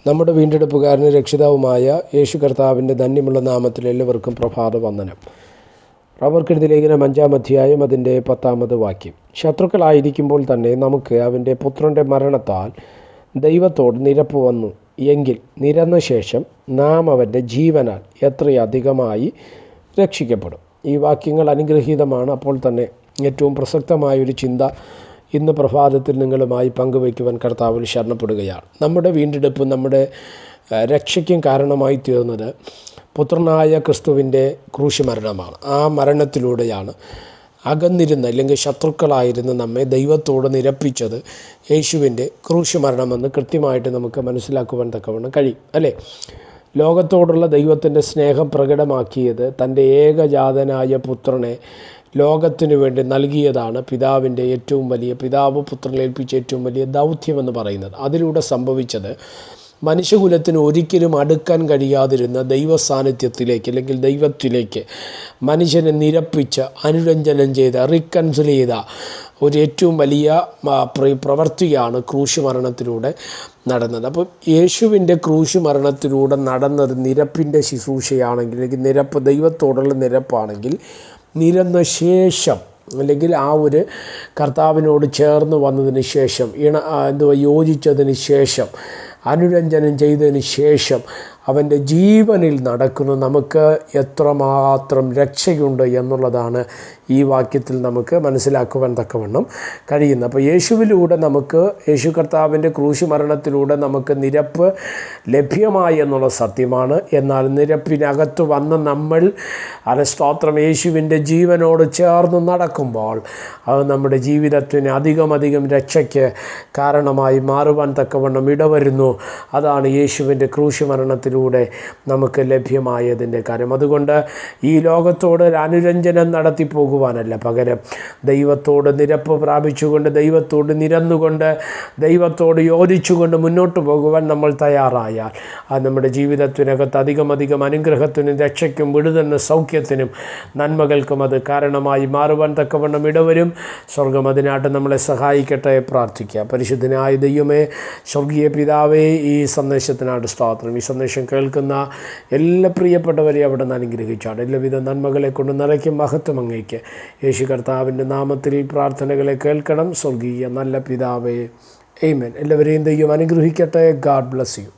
നമ്മുടെ വീണ്ടെടുപ്പുകാരനും രക്ഷിതാവുമായ യേശു കർത്താവിൻ്റെ ധന്യമുള്ള നാമത്തിൽ എല്ലാവർക്കും പ്രഭാത വന്ദനം. റോമർക്കെഴുതിയ ലേഖനം 5-ാം അധ്യായം അതിൻ്റെ 10-ാമത് വാക്യം. ശത്രുക്കളായിരിക്കുമ്പോൾ തന്നെ നമുക്ക് അവൻ്റെ പുത്രൻ്റെ മരണത്താൽ ദൈവത്തോട് നിരപ്പ് വന്നു എങ്കിൽ നിരന്ന ശേഷം നാം അവൻ്റെ ജീവനാൽ എത്രയധികമായി രക്ഷിക്കപ്പെടും. ഈ വാക്യങ്ങൾ അനുഗ്രഹീതമാണ്. അപ്പോൾ തന്നെ ഏറ്റവും പ്രസക്തമായൊരു ചിന്ത ഇന്ന് പ്രഭാതത്തിൽ നിങ്ങളുമായി പങ്കുവയ്ക്കുവാൻ കർത്താവിൽ ശരണപ്പെടുകയാണ്. നമ്മുടെ വീണ്ടെടുപ്പ്, നമ്മുടെ രക്ഷയ്ക്കും കാരണമായി തീർന്നത് പുത്രനായ ക്രിസ്തുവിൻ്റെ ക്രൂശ് മരണമാണ്. ആ മരണത്തിലൂടെയാണ് അകന്നിരുന്ന അല്ലെങ്കിൽ ശത്രുക്കളായിരുന്ന നമ്മെ ദൈവത്തോട് നിരപ്പിച്ചത് യേശുവിൻ്റെ ക്രൂശ് മരണമെന്ന് കൃത്യമായിട്ട് നമുക്ക് മനസ്സിലാക്കുവാൻ തക്കവണ്ണം കഴിയും, അല്ലേ? ലോകത്തോടുള്ള ദൈവത്തിൻ്റെ സ്നേഹം പ്രകടമാക്കിയത് തൻ്റെ ഏകജാതനായ പുത്രനെ ലോകത്തിനു വേണ്ടി നൽകിയതാണ് പിതാവിൻ്റെ ഏറ്റവും വലിയ, പിതാവ് പുത്രനെ ഏൽപ്പിച്ച ഏറ്റവും വലിയ ദൗത്യമെന്ന് പറയുന്നത്. അതിലൂടെ സംഭവിച്ചത് മനുഷ്യകുലത്തിന് ഒരിക്കലും അടുക്കാൻ കഴിയാതിരുന്ന ദൈവ സാന്നിധ്യത്തിലേക്ക് അല്ലെങ്കിൽ ദൈവത്തിലേക്ക് മനുഷ്യനെ നിരപ്പിച്ച് അനുരഞ്ജനം ചെയ്ത, റീകൺസിൽ ചെയ്ത ഒരു ഏറ്റവും വലിയ പ്രവൃത്തിയാണ് ക്രൂശ് മരണത്തിലൂടെ നടന്നത്. അപ്പോൾ യേശുവിൻ്റെ ക്രൂശ് മരണത്തിലൂടെ നടന്നത് നിരപ്പിൻ്റെ ശുശ്രൂഷയാണെങ്കിൽ, അല്ലെങ്കിൽ നിരപ്പ് ദൈവത്തോടുള്ള നിരപ്പാണെങ്കിൽ, നിരന്ന ശേഷം അല്ലെങ്കിൽ ആ ഒരു കർത്താവിനോട് ചേർന്ന് വന്നതിന് ശേഷം, യോജിച്ചതിന് ശേഷം, അനുരഞ്ജനം ചെയ്തതിന് ശേഷം അവൻ്റെ ജീവനിൽ നടക്കുന്ന നമുക്ക് എത്രമാത്രം രക്ഷയുണ്ട് എന്നുള്ളതാണ് ഈ വാക്യത്തിൽ നമുക്ക് മനസ്സിലാക്കുവാൻ തക്കവണ്ണം കഴിയുന്നത്. അപ്പോൾ യേശുവിലൂടെ നമുക്ക്, യേശു കർത്താവിൻ്റെ ക്രൂശ് മരണത്തിലൂടെ നമുക്ക് നിരപ്പ് ലഭ്യമായി എന്നുള്ള സത്യമാണ്. എന്നാൽ നിരപ്പിനകത്ത് വന്ന് നമ്മൾ സ്തോത്രം യേശുവിൻ്റെ ജീവനോട് ചേർന്ന് നടക്കുമ്പോൾ അത് നമ്മുടെ ജീവിതത്തിന് അധികം രക്ഷയ്ക്ക് കാരണമായി മാറുവാൻ തക്കവണ്ണം ഇടവരുന്നു. അതാണ് യേശുവിൻ്റെ ക്രൂശ് മരണത്തിലൂടെ നമുക്ക് ലഭ്യമായതിൻ്റെ കാര്യം. അതുകൊണ്ട് ഈ ലോകത്തോട് അനുരഞ്ജനം നടത്തി പോകുവാനല്ല, പകരം ദൈവത്തോട് നിരപ്പ് പ്രാപിച്ചുകൊണ്ട്, ദൈവത്തോട് നിരന്നുകൊണ്ട്, ദൈവത്തോട് യോജിച്ചുകൊണ്ട് മുന്നോട്ട് പോകുവാൻ നമ്മൾ തയ്യാറായാൽ അത് നമ്മുടെ ജീവിതത്തിനകത്ത് അധികം അനുഗ്രഹത്തിനും രക്ഷയ്ക്കും വിടുതലിനും സൗഖ്യത്തിനും നന്മകൾക്കും അത് കാരണമായി മാറുവാൻ തക്കവണ്ണം ഇടവരും. സ്വർഗം അതിനായിട്ട് നമ്മളെ സഹായിക്കട്ടെ. പ്രാർത്ഥിക്കുക. പരിശുദ്ധനായ ദൈവമേ, സ്വർഗീയ പിതാവേ, ഈ സന്ദേശത്തിനായിട്ട് സ്തോത്രം. ഈ സന്ദേശം കേൾക്കുന്ന എല്ലാ പ്രിയപ്പെട്ടവരെയും അവിടെ നിന്ന് അനുഗ്രഹിച്ചാണ്. എല്ലാവിധ നന്മകളെ കൊണ്ട് നിറയ്ക്കും. മഹത്വം അങ്ങേക്ക്. യേശു കർത്താവിൻ്റെ നാമത്തിൽ പ്രാർത്ഥനകളെ കേൾക്കണം. സ്വർഗീയ നല്ല പിതാവേ, ആമേൻ. എല്ലാവരെയും ദൈവം അനുഗ്രഹിക്കട്ടെ. God bless you.